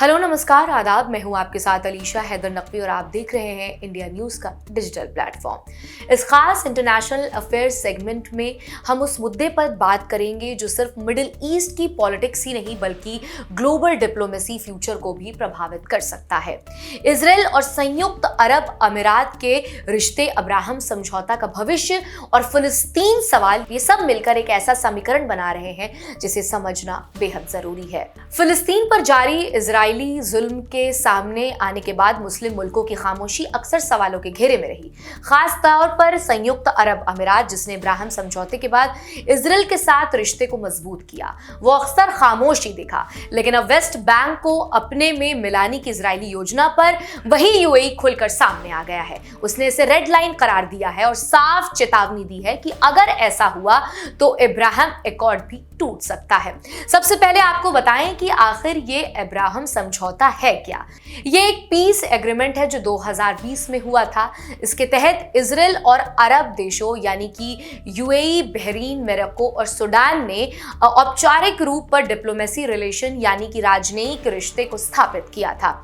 Hello नमस्कार आदाब, मैं हूं आपके साथ अलीशा हैदर नकवी और आप देख रहे हैं इंडिया न्यूज़ का डिजिटल प्लेटफॉर्म। इस खास इंटरनेशनल अफेयर्स सेगमेंट में हम उस मुद्दे पर बात करेंगे जो सिर्फ मिडिल ईस्ट की पॉलिटिक्स ही नहीं बल्कि ग्लोबल डिप्लोमेसी फ्यूचर को भी प्रभावित कर सकता है। इजराइल और संयुक्त अरब अमीरात के रिश्ते, अब्राहम समझौता का भविष्य और फिलिस्तीन सवाल, ये सब मिलकर एक ऐसा समीकरण बना रहे हैं जिसे समझना बेहद जरूरी है। फिलिस्तीन पर जारी इजरायली जुल्म के सामने आने के बाद मुस्लिम मुल्कों की खामोशी अक्सर सवालों के घेरे में रही, खास तौर पर संयुक्त अरब अमीरात जिसने अब्राहम समझौते के बाद इजराइल के साथ रिश्ते को मजबूत किया, वो अक्सर खामोशी दिखा। लेकिन अब वेस्ट बैंक को अपने में मिलाने की इजरायली योजना पर वही यूएई खुलकर सामने आ गया है। उसने इसे रेड लाइन करार दिया है और साफ चेतावनी दी है कि अगर ऐसा हुआ तो अब्राहम एकॉर्ड भी टूट सकता है। सबसे पहले आपको बताएं कि आखिर ये अब्राहम समझौता है क्या। ये एक पीस एग्रीमेंट है जो 2020 में हुआ था। इसके तहत इजराइल और अरब देशों यानी कि यूएई, बहरीन, मोरक्को और सूडान ने औपचारिक रूप पर डिप्लोमेसी रिलेशन यानी कि राजनयिक रिश्ते को स्थापित किया था।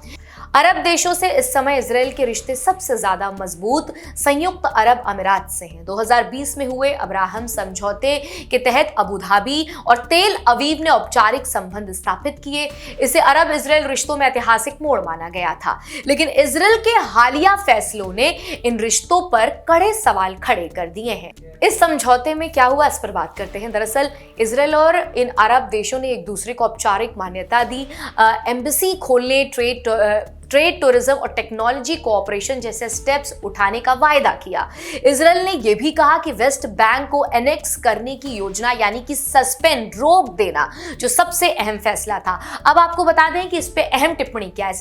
अरब देशों से इस समय इजराइल के रिश्ते सबसे ज्यादा मजबूत संयुक्त अरब अमीरात से हैं। 2020 में हुए अब्राहम समझौते के तहत अबू धाबी और तेल अवीव ने औपचारिक संबंध स्थापित किए। इसे अरब इजराइल रिश्तों में ऐतिहासिक मोड़ माना गया था, लेकिन इजराइल के हालिया फैसलों ने इन रिश्तों पर कड़े सवाल खड़े कर दिए हैं। इस समझौते में क्या हुआ, इस पर बात करते हैं। दरअसल इजराइल और इन अरब देशों ने एक दूसरे को औपचारिक मान्यता दी, एम्बेसी खोलने, ट्रेड, टूरिज्म और टेक्नोलॉजी कोऑपरेशन जैसे स्टेप्स उठाने का वायदा किया। इजराइल ने यह भी कहा कि वेस्ट बैंक को एनेक्स करने की योजना यानी कि सस्पेंड, रोक देना, जो सबसे अहम फैसला था। अब आपको बता दें कि इस पे अहम टिप्पणी क्या है।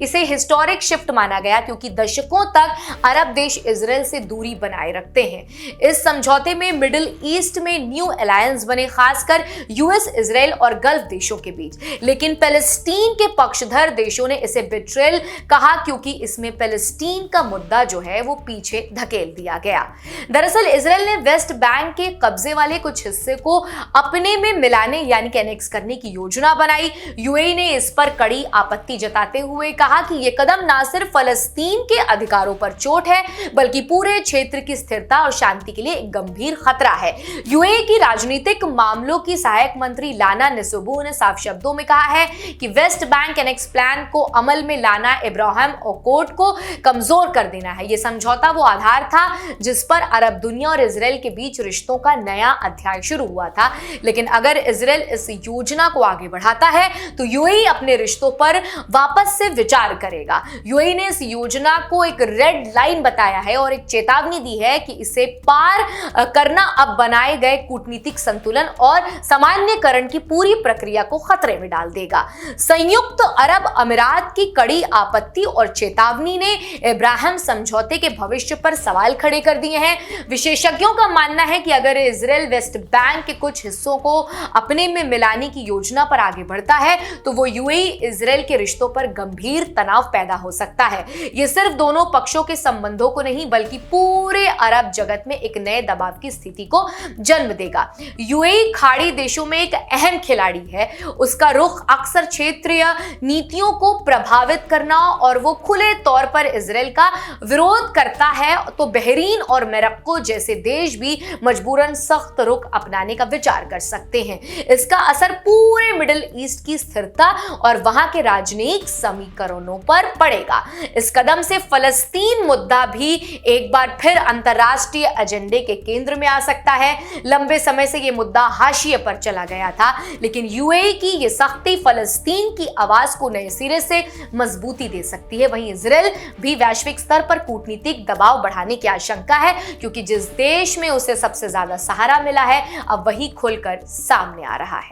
इसे हिस्टोरिक शिफ्ट माना गया क्योंकि दशकों तक अरब देश इजराइल से दूरी बनाए रखते हैं। इस समझौते में मिडिल ईस्ट में न्यू अलायंस बने, खासकर यूएस, इजराइल और गल्फ देशों के बीच। लेकिन पैलेस्टीन के पक्षधर देशों इसे बिट्रेल कहा क्योंकि इसमें पैलेस्टीन का मुद्दा जो है वो पीछे धकेल दिया गया। दरअसल इजराइल ने वेस्ट बैंक के कब्जे वाले कुछ हिस्से को अपने में मिलाने यानी कि एनेक्स करने की योजना बनाई। यूएई ने इस पर कड़ी आपत्ति जताते हुए कहा कि यह कदम ना सिर्फ फलस्तीन के अधिकारों पर चोट है बल्कि पूरे क्षेत्र की स्थिरता और शांति के लिए एक गंभीर खतरा है। यूएई की राजनीतिक मामलों की सहायक मंत्री लाना निसोबू ने साफ शब्दों में कहा है कि वेस्ट बैंक एनेक्स प्लान को अमल में लाना अब्राहम एकॉर्ड को कमजोर कर देना है। यह समझौता वो आधार था जिस पर अरब दुनिया और इजराइल के बीच रिश्तों का नया अध्याय शुरू हुआ था। लेकिन अगर इजराइल इस योजना को आगे बढ़ाता है तो यूएई अपने रिश्तों पर वापस से विचार करेगा। यूएई ने इस योजना को एक रेड लाइन बताया है और एक चेतावनी दी है कि इसे पार करना अब बनाए गए कूटनीतिक संतुलन और सामान्यकरण की पूरी प्रक्रिया को खतरे में डाल देगा। संयुक्त अरब अमीरात की कड़ी आपत्ति और चेतावनी ने अब्राहम समझौते के भविष्य पर सवाल खड़े कर दिए हैं। विशेषज्ञों का मानना है कि अगर इजराइल वेस्ट बैंक के कुछ हिस्सों को अपने में मिलाने की योजना पर आगे बढ़ता है तो वो यूएई इजराइल के रिश्तों पर गंभीर तनाव पैदा हो सकता है। ये सिर्फ दोनों पक्षों के संबंधों को नहीं बल्कि पूरे अरब जगत में एक नए दबाव की स्थिति को जन्म देगा। यूएई खाड़ी देशों में एक अहम खिलाड़ी है। उसका रुख अक्सर क्षेत्रीय नीतियों को प्रभावित करना और वो खुले तौर पर इजराइल का विरोध करता है तो बहरीन और मोरक्को जैसे देश भी मजबूरन सख्त रुख अपनाने का विचार कर सकते हैं। इसका असर पूरे मिडिल ईस्ट की स्थिरता और वहां के राजनीतिक समीकरणों पर पड़ेगा। इस कदम से फलस्तीन मुद्दा भी एक बार फिर अंतरराष्ट्रीय एजेंडे के केंद्र में आ सकता है। लंबे समय से यह मुद्दा हाशिए पर चला गया था, लेकिन यूएई की यह सख्ती फलस्तीन की आवाज को नए सिरे से मजबूती दे सकती है। वहीं इजराइल भी वैश्विक स्तर पर कूटनीतिक दबाव बढ़ाने की आशंका है क्योंकि जिस देश में उसे सबसे ज्यादा सहारा मिला है अब वही खुलकर सामने आ रहा है।